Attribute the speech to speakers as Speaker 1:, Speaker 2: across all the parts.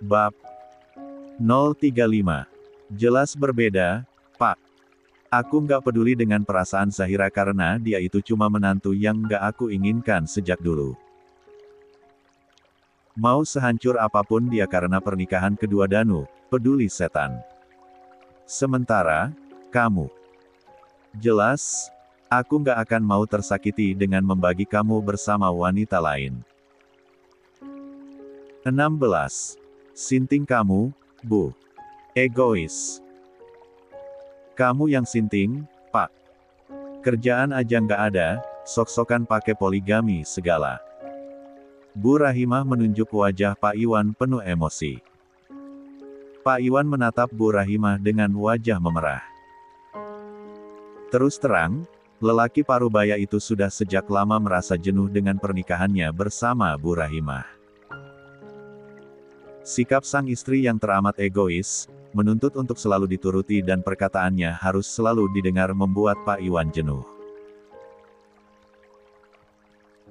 Speaker 1: Bab 035. Jelas berbeda, Pak. Aku nggak peduli dengan perasaan Zahira karena dia itu cuma menantu yang nggak aku inginkan sejak dulu. Mau sehancur apapun dia karena pernikahan kedua Danu, peduli setan. Sementara, kamu. Jelas, aku nggak akan mau tersakiti dengan membagi kamu bersama wanita lain. 16. Sinting kamu, Bu. Egois. Kamu yang sinting, Pak. Kerjaan aja nggak ada, sok-sokan pakai poligami segala. Bu Rahimah menunjuk wajah Pak Iwan penuh emosi. Pak Iwan menatap Bu Rahimah dengan wajah memerah. Terus terang, lelaki parubaya itu sudah sejak lama merasa jenuh dengan pernikahannya bersama Bu Rahimah. Sikap sang istri yang teramat egois, menuntut untuk selalu dituruti dan perkataannya harus selalu didengar membuat Pak Iwan jenuh.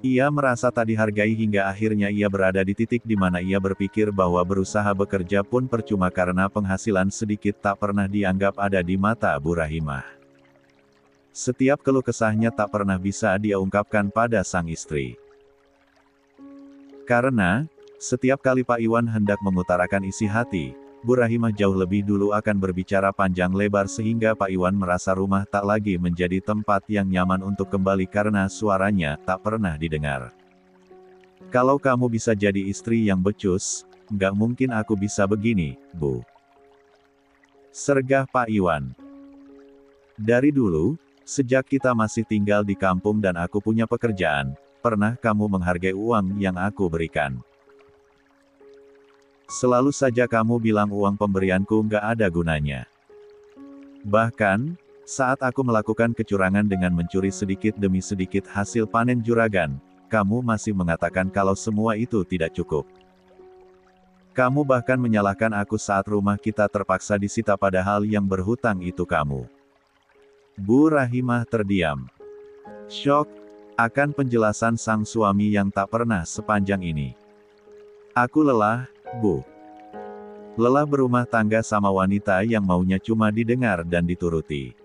Speaker 1: Ia merasa tak dihargai hingga akhirnya ia berada di titik di mana ia berpikir bahwa berusaha bekerja pun percuma karena penghasilan sedikit tak pernah dianggap ada di mata Bu Rahimah. Setiap keluh kesahnya tak pernah bisa dia ungkapkan pada sang istri. Karena, setiap kali Pak Iwan hendak mengutarakan isi hati, Bu Rahimah jauh lebih dulu akan berbicara panjang lebar sehingga Pak Iwan merasa rumah tak lagi menjadi tempat yang nyaman untuk kembali karena suaranya tak pernah didengar. Kalau kamu bisa jadi istri yang becus, nggak mungkin aku bisa begini, Bu. Sergah Pak Iwan. Dari dulu, sejak kita masih tinggal di kampung dan aku punya pekerjaan, pernah kamu menghargai uang yang aku berikan? Selalu saja kamu bilang uang pemberianku nggak ada gunanya. Bahkan, saat aku melakukan kecurangan dengan mencuri sedikit demi sedikit hasil panen juragan, kamu masih mengatakan kalau semua itu tidak cukup. Kamu bahkan menyalahkan aku saat rumah kita terpaksa disita padahal yang berhutang itu kamu. Bu Rahimah terdiam. Syok akan penjelasan sang suami yang tak pernah sepanjang ini. Aku lelah, Bu. Lelah berumah tangga sama wanita yang maunya cuma didengar dan dituruti.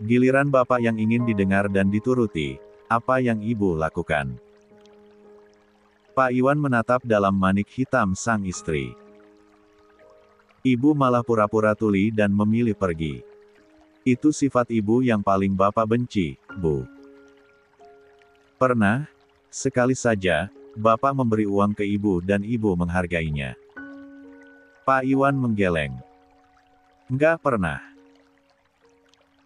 Speaker 1: Giliran Bapak yang ingin didengar dan dituruti, apa yang Ibu lakukan? Pak Iwan menatap dalam manik hitam sang istri. Ibu malah pura-pura tuli dan memilih pergi. Itu sifat Ibu yang paling Bapak benci, Bu. Pernah, sekali saja, Bapak memberi uang ke Ibu dan Ibu menghargainya. Pak Iwan menggeleng. Nggak pernah.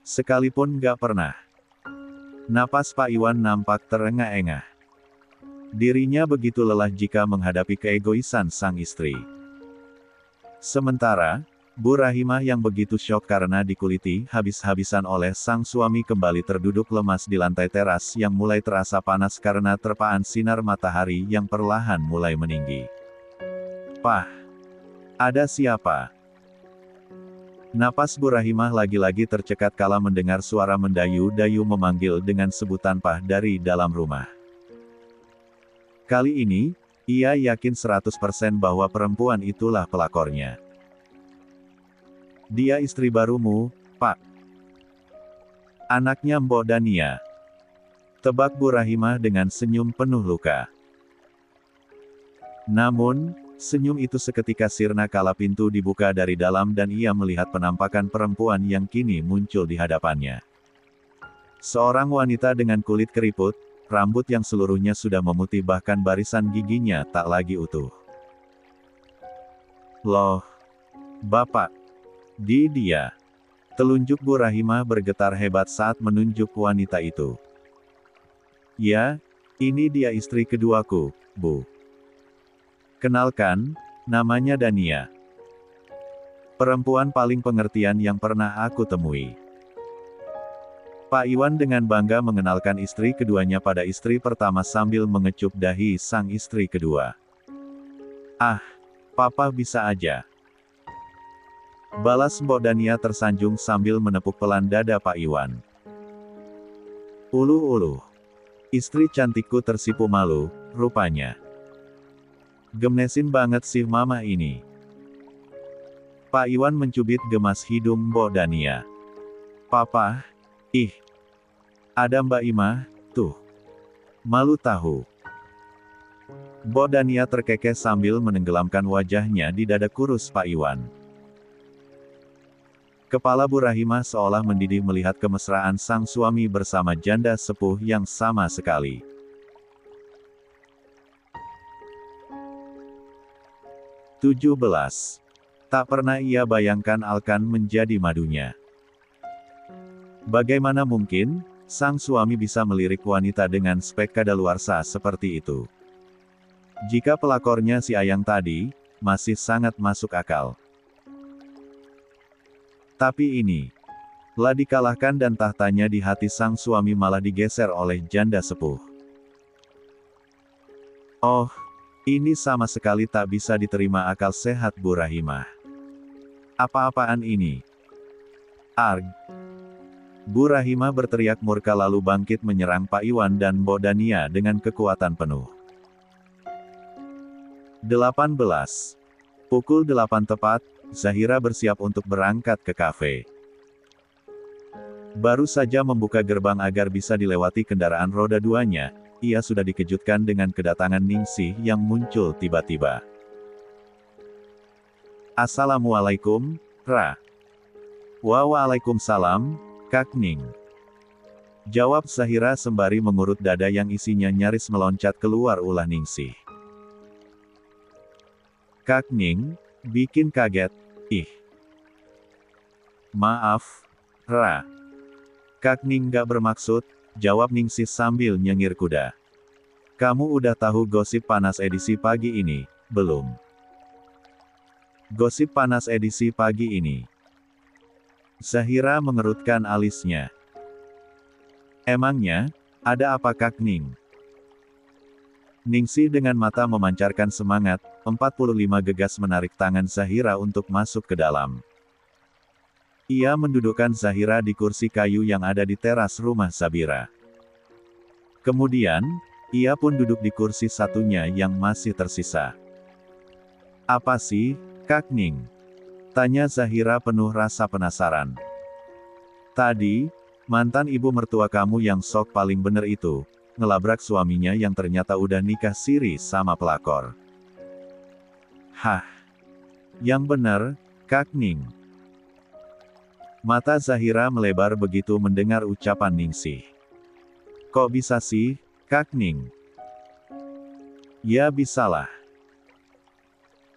Speaker 1: Sekalipun nggak pernah. Napas Pak Iwan nampak terengah-engah. Dirinya begitu lelah jika menghadapi keegoisan sang istri. Sementara, Bu Rahimah yang begitu syok karena dikuliti habis-habisan oleh sang suami kembali terduduk lemas di lantai teras yang mulai terasa panas karena terpaan sinar matahari yang perlahan mulai meninggi. Pak, ada siapa? Napas Bu Rahimah lagi-lagi tercekat kala mendengar suara mendayu-dayu memanggil dengan sebutan Pak dari dalam rumah. Kali ini, ia yakin 100% bahwa perempuan itulah pelakornya. Dia istri barumu, Pak. Anaknya Mbok Dania. Tebak Bu Rahimah dengan senyum penuh luka. Namun, senyum itu seketika sirna kala pintu dibuka dari dalam dan ia melihat penampakan perempuan yang kini muncul di hadapannya. Seorang wanita dengan kulit keriput, rambut yang seluruhnya sudah memutih bahkan barisan giginya tak lagi utuh. Loh, Bapak. Dia. Telunjuk Bu Rahimah bergetar hebat saat menunjuk wanita itu. Ya, ini dia istri keduaku, Bu. Kenalkan, namanya Dania. Perempuan paling pengertian yang pernah aku temui. Pak Iwan dengan bangga mengenalkan istri keduanya pada istri pertama sambil mengecup dahi sang istri kedua. Ah, Papa bisa aja. Balas Mbok Dania tersanjung sambil menepuk pelan dada Pak Iwan. Uluh-uluh. Istri cantikku tersipu malu, rupanya. Gemesin banget sih mama ini. Pak Iwan mencubit gemas hidung Mbok Dania. Papa, ih. Ada Mbak Ima, tuh. Malu tahu. Mbok Dania terkekeh sambil menenggelamkan wajahnya di dada kurus Pak Iwan. Kepala Bu Rahimah seolah mendidih melihat kemesraan sang suami bersama janda sepuh yang sama sekali. 17. Tak pernah ia bayangkan Alkan menjadi madunya. Bagaimana mungkin, sang suami bisa melirik wanita dengan spek kadaluarsa seperti itu? Jika pelakornya si Ayang tadi, masih sangat masuk akal. Tapi ini, lah dikalahkan dan tahtanya di hati sang suami malah digeser oleh janda sepuh. Oh, ini sama sekali tak bisa diterima akal sehat Bu Rahimah. Apa-apaan ini? Arg! Bu Rahimah berteriak murka lalu bangkit menyerang Pak Iwan dan Mbok Dania dengan kekuatan penuh. 18. Pukul 8 tepat, Zahira bersiap untuk berangkat ke kafe. Baru saja membuka gerbang agar bisa dilewati kendaraan roda duanya, ia sudah dikejutkan dengan kedatangan Ningsih yang muncul tiba-tiba. Assalamualaikum, Ra. Waalaikumsalam, Kak Ning. Jawab Zahira sembari mengurut dada yang isinya nyaris meloncat keluar ulah Ningsih. Kak Ning, bikin kaget, ih. Maaf, Ra. Kak Ning gak bermaksud, jawab Ningsih sambil nyengir kuda. Kamu udah tahu gosip panas edisi pagi ini, belum? Gosip panas edisi pagi ini. Zahira mengerutkan alisnya. Emangnya, ada apa Kak Ning? Ningsih dengan mata memancarkan semangat, 45 gegas menarik tangan Zahira untuk masuk ke dalam. Ia mendudukkan Zahira di kursi kayu yang ada di teras rumah Sabira. Kemudian, ia pun duduk di kursi satunya yang masih tersisa. Apa sih, Kak Ning? Tanya Zahira penuh rasa penasaran. Tadi, mantan ibu mertua kamu yang sok paling bener itu, ngelabrak suaminya yang ternyata udah nikah siri sama pelakor. Hah? Yang bener, Kak Ning? Mata Zahira melebar begitu mendengar ucapan Ningsih. Kok bisa sih, Kak Ning? Ya bisalah.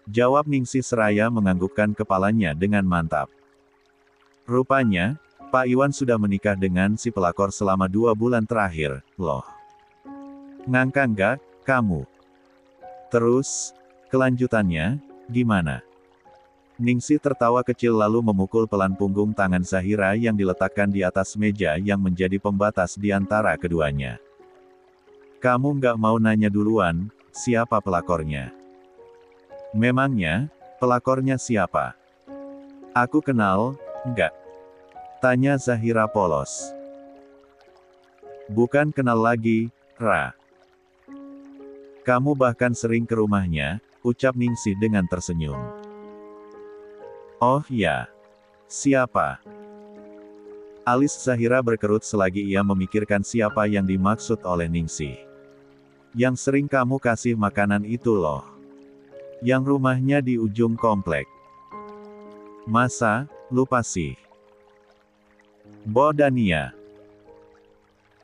Speaker 1: Jawab Ningsih seraya menganggukkan kepalanya dengan mantap. Rupanya, Pak Iwan sudah menikah dengan si pelakor selama 2 bulan terakhir, loh. Ngangka nggak, kamu? Terus, kelanjutannya, gimana? Ningsih tertawa kecil lalu memukul pelan punggung tangan Zahira yang diletakkan di atas meja yang menjadi pembatas di antara keduanya. Kamu nggak mau nanya duluan, siapa pelakornya? Memangnya, pelakornya siapa? Aku kenal, enggak? Tanya Zahira polos. Bukan kenal lagi, Ra. Kamu bahkan sering ke rumahnya, ucap Ningsih dengan tersenyum. Oh ya. Siapa? Alis Zahira berkerut selagi ia memikirkan siapa yang dimaksud oleh Ningsih. Yang sering kamu kasih makanan itu loh. Yang rumahnya di ujung komplek. Masa, lupa sih? Mbok Dania.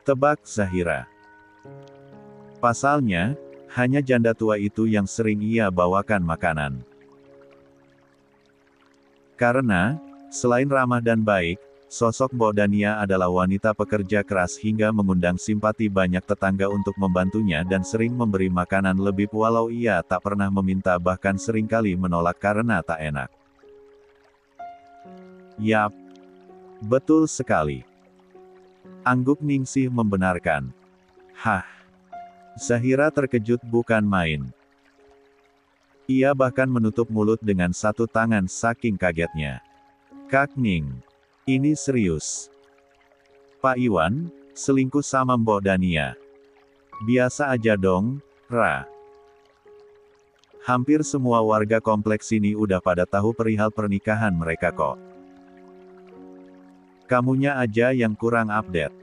Speaker 1: Tebak Zahira. Pasalnya, hanya janda tua itu yang sering ia bawakan makanan. Karena, selain ramah dan baik, sosok Mbok Dania adalah wanita pekerja keras hingga mengundang simpati banyak tetangga untuk membantunya dan sering memberi makanan lebih walau ia tak pernah meminta bahkan seringkali menolak karena tak enak. Yap. Betul sekali. Angguk Ningsih membenarkan. Hah. Zahira terkejut bukan main. Ia bahkan menutup mulut dengan satu tangan saking kagetnya. Kak Ning. Ini serius. Pak Iwan, selingkuh sama Mbok Dania. Biasa aja dong, Ra. Hampir semua warga kompleks sini udah pada tahu perihal pernikahan mereka kok. Kamunya aja yang kurang update.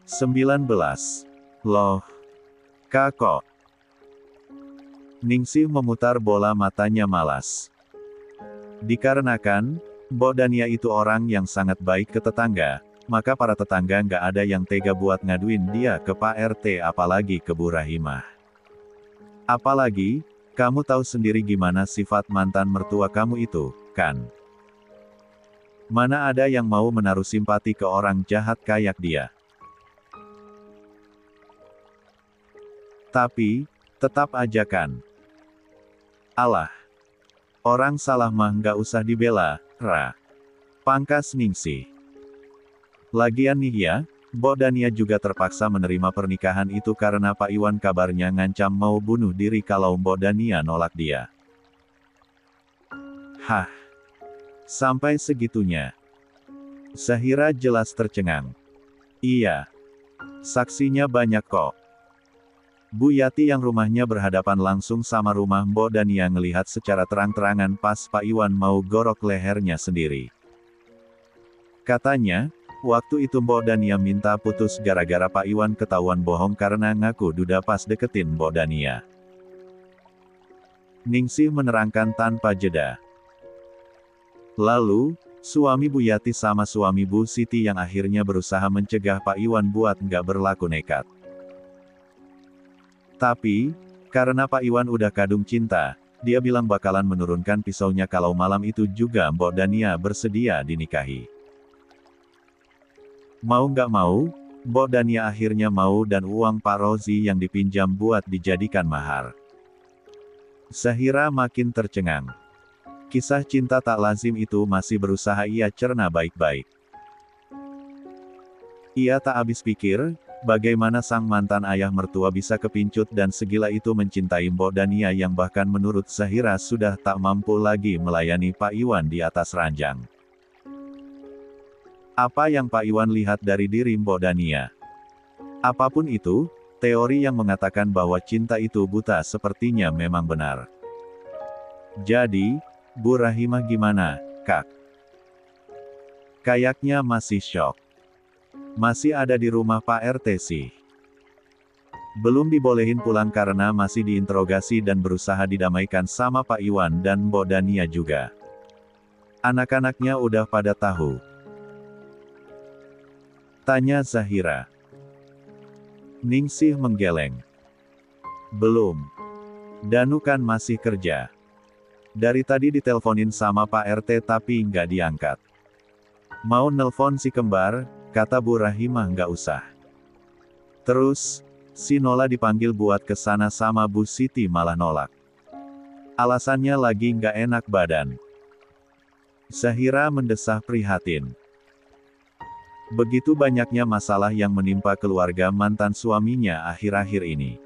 Speaker 1: 19. Loh. Kak. Ningsih memutar bola matanya malas. Dikarenakan, Mbok Dania itu orang yang sangat baik ke tetangga, maka para tetangga nggak ada yang tega buat ngaduin dia ke Pak RT apalagi ke Bu Rahimah. Apalagi, kamu tahu sendiri gimana sifat mantan mertua kamu itu, kan? Mana ada yang mau menaruh simpati ke orang jahat kayak dia. Tapi, tetap aja kan. Alah. Orang salah mah nggak usah dibela, Ra. Pangkas Ningsih. Lagian nih ya, Mbok Dania juga terpaksa menerima pernikahan itu karena Pak Iwan kabarnya ngancam mau bunuh diri kalau Mbok Dania nolak dia. Hah? Sampai segitunya? Zahira jelas tercengang. Iya. Saksinya banyak kok. Bu Yati yang rumahnya berhadapan langsung sama rumah Mbok Dania ngelihat secara terang-terangan pas Pak Iwan mau gorok lehernya sendiri. Katanya, waktu itu Mbok Dania minta putus gara-gara Pak Iwan ketahuan bohong karena ngaku duda pas deketin Mbok Dania. Ningsih menerangkan tanpa jeda. Lalu, suami Bu Yati sama suami Bu Siti yang akhirnya berusaha mencegah Pak Iwan buat nggak berlaku nekat. Tapi, karena Pak Iwan udah kadung cinta, dia bilang bakalan menurunkan pisaunya kalau malam itu juga Mbok Dania bersedia dinikahi. Mau nggak mau, Mbok Dania akhirnya mau dan uang Pak Rozi yang dipinjam buat dijadikan mahar. Zahira makin tercengang. Kisah cinta tak lazim itu masih berusaha ia cerna baik-baik. Ia tak habis pikir, bagaimana sang mantan ayah mertua bisa kepincut dan segila itu mencintai Mbok Dania yang bahkan menurut Zahira sudah tak mampu lagi melayani Pak Iwan di atas ranjang. Apa yang Pak Iwan lihat dari diri Mbok Dania? Apapun itu, teori yang mengatakan bahwa cinta itu buta sepertinya memang benar. Jadi, Bu Rahimah gimana, Kak? Kayaknya masih syok. Masih ada di rumah Pak RT sih. Belum dibolehin pulang karena masih diinterogasi dan berusaha didamaikan sama Pak Iwan dan Mbok Dania juga. Anak-anaknya udah pada tahu. Tanya Zahira. Ningsih menggeleng. Belum. Danu kan masih kerja. Dari tadi diteleponin sama Pak RT tapi nggak diangkat. Mau nelpon si kembar, kata Bu Rahimah nggak usah. Terus, si Nola dipanggil buat ke sana sama Bu Siti malah nolak. Alasannya lagi nggak enak badan. Zahira mendesah prihatin. Begitu banyaknya masalah yang menimpa keluarga mantan suaminya akhir-akhir ini.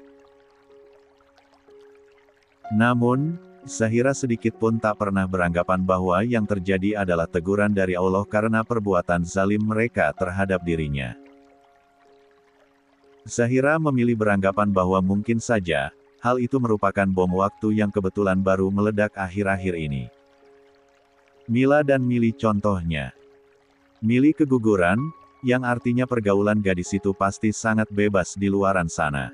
Speaker 1: Namun, Zahira sedikit pun tak pernah beranggapan bahwa yang terjadi adalah teguran dari Allah karena perbuatan zalim mereka terhadap dirinya. Zahira memilih beranggapan bahwa mungkin saja, hal itu merupakan bom waktu yang kebetulan baru meledak akhir-akhir ini. Mila dan Mili contohnya. Mili keguguran, yang artinya pergaulan gadis itu pasti sangat bebas di luaran sana.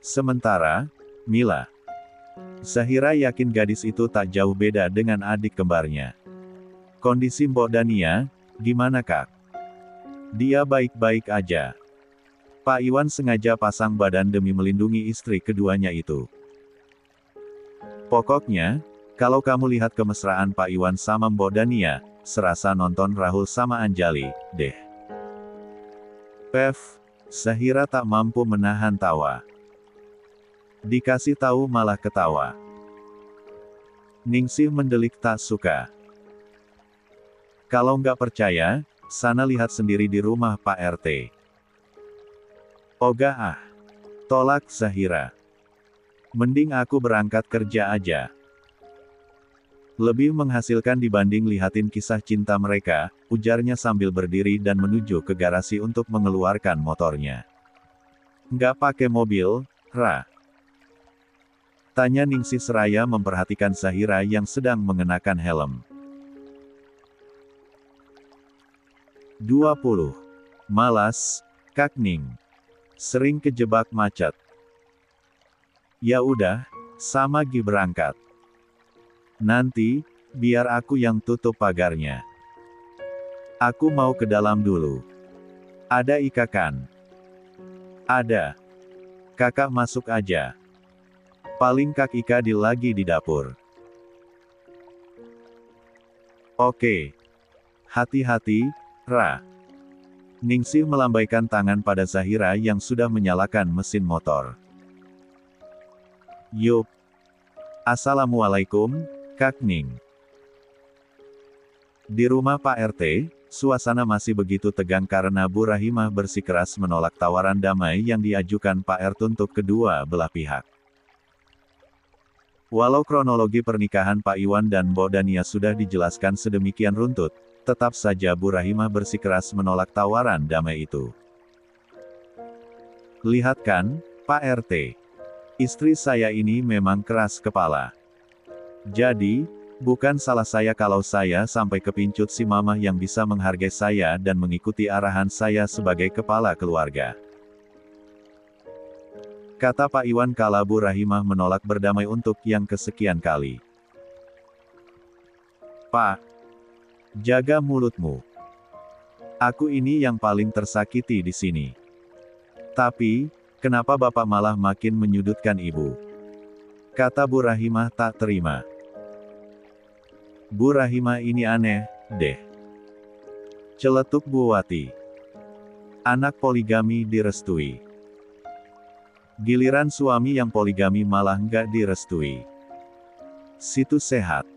Speaker 1: Sementara, Mila. Zahira yakin gadis itu tak jauh beda dengan adik kembarnya. Kondisi Mbok Dania, gimana Kak? Dia baik-baik aja. Pak Iwan sengaja pasang badan demi melindungi istri keduanya itu. Pokoknya, kalau kamu lihat kemesraan Pak Iwan sama Mbok Dania, serasa nonton Rahul sama Anjali, deh. Pef, Zahira tak mampu menahan tawa. Dikasih tahu malah ketawa. Ningsih mendelik tak suka. Kalau nggak percaya, sana lihat sendiri di rumah Pak RT. Ogah ah. Tolak Zahira. Mending aku berangkat kerja aja. Lebih menghasilkan dibanding lihatin kisah cinta mereka, ujarnya sambil berdiri dan menuju ke garasi untuk mengeluarkan motornya. Nggak pakai mobil, Ra. Tanya Ningsih seraya memperhatikan Zahira yang sedang mengenakan helm. 20. Malas, Kak Ning. Sering kejebak macet. Ya udah, sama Gi berangkat. Nanti, biar aku yang tutup pagarnya. Aku mau ke dalam dulu. Ada Ika kan? Ada. Kakak masuk aja. Paling Kak Ika lagi di dapur. Oke. Hati-hati, Ra. Ningsih melambaikan tangan pada Zahira yang sudah menyalakan mesin motor. Yup. Assalamualaikum, Kak Ning. Di rumah Pak RT, suasana masih begitu tegang karena Bu Rahimah bersikeras menolak tawaran damai yang diajukan Pak RT untuk kedua belah pihak. Walau kronologi pernikahan Pak Iwan dan Mbok Dania sudah dijelaskan sedemikian runtut, tetap saja Bu Rahimah bersikeras menolak tawaran damai itu. Lihat kan, Pak RT. Istri saya ini memang keras kepala. Jadi, bukan salah saya kalau saya sampai kepincut si mamah yang bisa menghargai saya dan mengikuti arahan saya sebagai kepala keluarga. Kata Pak Iwan kala Bu Rahimah menolak berdamai untuk yang kesekian kali. Pak, jaga mulutmu. Aku ini yang paling tersakiti di sini. Tapi, kenapa Bapak malah makin menyudutkan Ibu? Kata Bu Rahimah tak terima. Bu Rahimah ini aneh, deh. Celetuk Bu Wati. Anak poligami direstui. Giliran suami yang poligami malah nggak direstui. Situ sehat.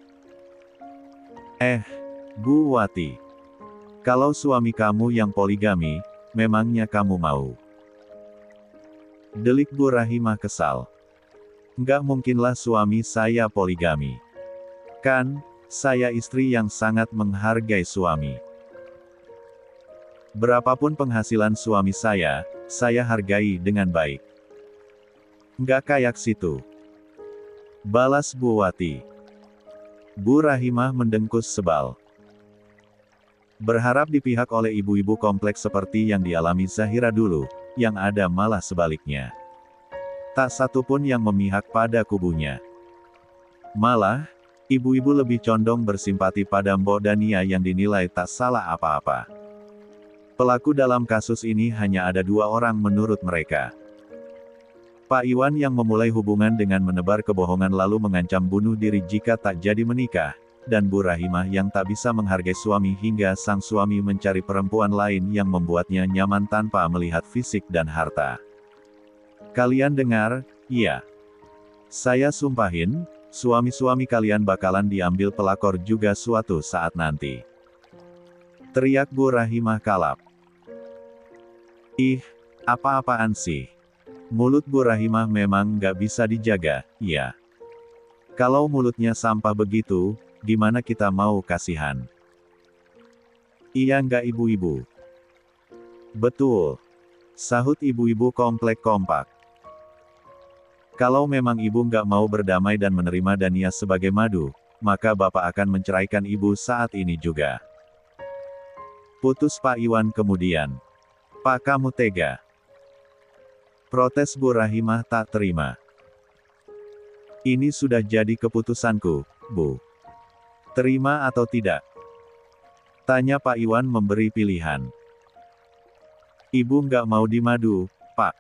Speaker 1: Bu Wati. Kalau suami kamu yang poligami, memangnya kamu mau? Delik Bu Rahimah kesal. Nggak mungkinlah suami saya poligami. Kan, saya istri yang sangat menghargai suami. Berapapun penghasilan suami saya hargai dengan baik. Nggak kayak situ. Balas Bu Wati. Bu Rahimah mendengkus sebal. Berharap dipihak oleh ibu-ibu kompleks seperti yang dialami Zahira dulu, yang ada malah sebaliknya. Tak satu pun yang memihak pada kubunya. Malah, ibu-ibu lebih condong bersimpati pada Mbok Dania yang dinilai tak salah apa-apa. Pelaku dalam kasus ini hanya ada dua orang menurut mereka. Pak Iwan yang memulai hubungan dengan menebar kebohongan lalu mengancam bunuh diri jika tak jadi menikah, dan Bu Rahimah yang tak bisa menghargai suami hingga sang suami mencari perempuan lain yang membuatnya nyaman tanpa melihat fisik dan harta. Kalian dengar, iya. Saya sumpahin, suami-suami kalian bakalan diambil pelakor juga suatu saat nanti. Teriak Bu Rahimah kalap. Ih, apa-apaan sih? Mulut Bu Rahimah memang nggak bisa dijaga, ya. Kalau mulutnya sampah begitu, gimana kita mau kasihan? Iya nggak ibu-ibu? Betul. Sahut ibu-ibu komplek kompak. Kalau memang ibu nggak mau berdamai dan menerima Dania sebagai madu, maka Bapak akan menceraikan ibu saat ini juga. Putus Pak Iwan kemudian. Pak kamu tega. Protes Bu Rahimah tak terima. Ini sudah jadi keputusanku, Bu. Terima atau tidak? Tanya Pak Iwan memberi pilihan. Ibu nggak mau dimadu, Pak.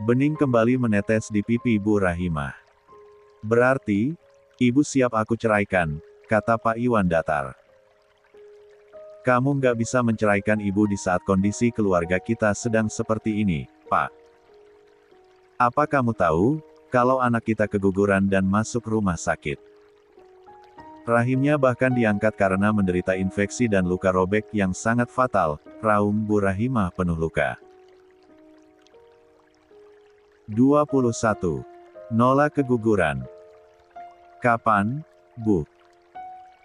Speaker 1: Bening kembali menetes di pipi Bu Rahimah. Berarti, Ibu siap aku ceraikan, kata Pak Iwan datar. Kamu nggak bisa menceraikan Ibu di saat kondisi keluarga kita sedang seperti ini, Pak. Apa kamu tahu, kalau anak kita keguguran dan masuk rumah sakit? Rahimnya bahkan diangkat karena menderita infeksi dan luka robek yang sangat fatal, raung Bu Rahimah penuh luka. 21. Nola keguguran. Kapan, Bu?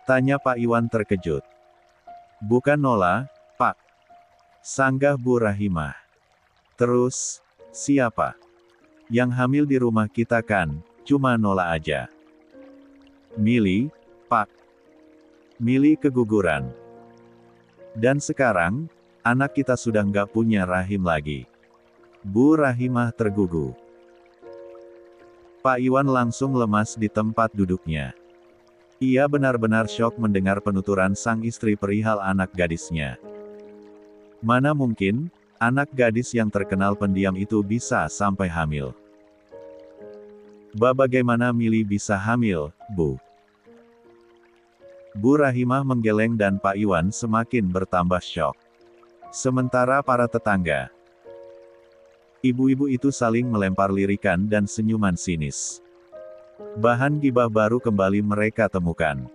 Speaker 1: Tanya Pak Iwan terkejut. Bukan Nola, Pak. Sanggah Bu Rahimah. Terus, siapa? Yang hamil di rumah kita kan, cuma Nola aja. Mili, Pak. Mili keguguran. Dan sekarang, anak kita sudah nggak punya rahim lagi. Bu Rahimah tergugu. Pak Iwan langsung lemas di tempat duduknya. Ia benar-benar syok mendengar penuturan sang istri perihal anak gadisnya. Mana mungkin, anak gadis yang terkenal pendiam itu bisa sampai hamil. Bagaimana Mili bisa hamil, Bu? Bu Rahimah menggeleng dan Pak Iwan semakin bertambah syok. Sementara para tetangga, ibu-ibu itu saling melempar lirikan dan senyuman sinis. Bahan gibah baru kembali mereka temukan.